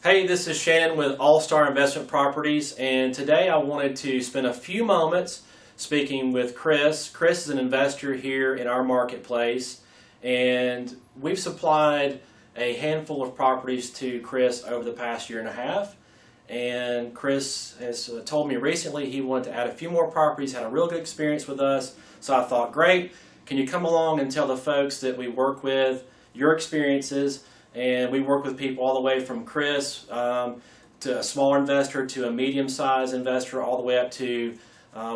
Hey, this is Shannon with All-Star Investment Properties, and today I wanted to spend a few moments speaking with Chris. Chris is an investor here in our marketplace, and we've supplied a handful of properties to Chris over the past year and a half. And Chris has told me recently he wanted to add a few more properties, had a real good experience with us. So I thought, great, can you come along and tell the folks that we work with your experiences? And we work with people all the way from Chris to a smaller investor to a medium-sized investor, all the way up to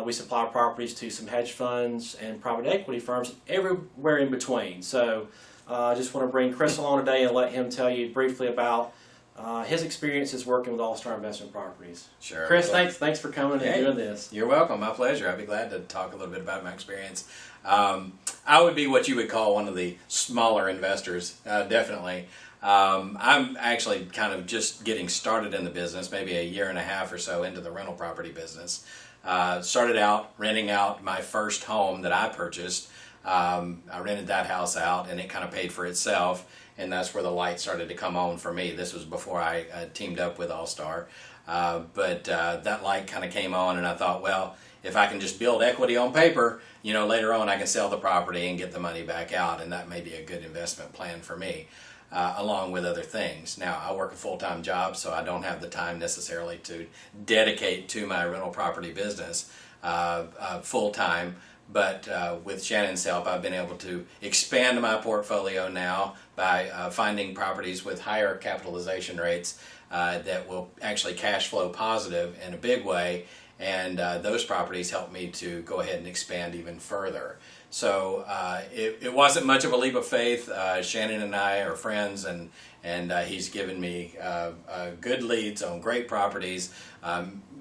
we supply properties to some hedge funds and private equity firms, everywhere in between. So I just want to bring Chris along today and let him tell you briefly about his experiences working with All-Star Investment Properties. Sure. Chris, thanks for coming and doing this. You're welcome. My pleasure. I'd be glad to talk a little bit about my experience. I would be what you would call one of the smaller investors, definitely. I'm actually kind of just getting started in the business, maybe a year and a half or so into the rental property business. Started out renting out my first home that I purchased. I rented that house out and it kind of paid for itself, and that's where the light started to come on for me. This was before I teamed up with All-Star, but that light kind of came on, and I thought, well, if I can just build equity on paper, later on I can sell the property and get the money back out, and that may be a good investment plan for me, along with other things. Now, I work a full-time job, so I don't have the time necessarily to dedicate to my rental property business full-time. But with Shannon's help, I've been able to expand my portfolio now by finding properties with higher capitalization rates that will actually cash flow positive in a big way, and those properties help me to go ahead and expand even further. So it wasn't much of a leap of faith. Shannon and I are friends, and he's given me good leads on great properties,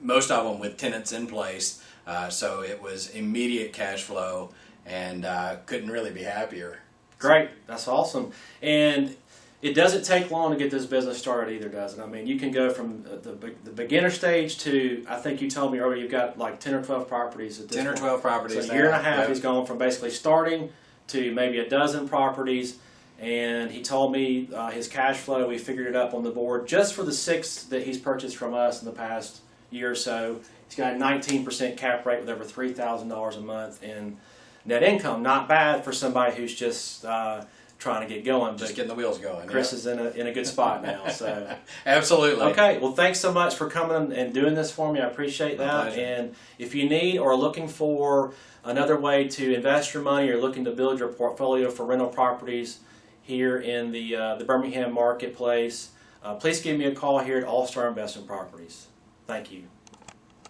most of them with tenants in place. So it was immediate cash flow, and couldn't really be happier. Great, that's awesome. And it doesn't take long to get this business started either, does it? I mean, you can go from the beginner stage to, I think you told me earlier, you've got like 10 or 12 properties at this 10 or 12 properties. So a year and a half, he's gone from basically starting to maybe a dozen properties. And he told me his cash flow, we figured it up on the board, just for the 6 that he's purchased from us in the past year or so. He's got a 19% cap rate with over $3,000 a month in net income. Not bad for somebody who's just trying to get going. Just getting the wheels going. Chris is in a good spot now. So absolutely. Okay. Well, thanks so much for coming and doing this for me. I appreciate that. And if you need or are looking for another way to invest your money or looking to build your portfolio for rental properties here in the Birmingham marketplace, please give me a call here at All-Star Investment Properties. Thank you.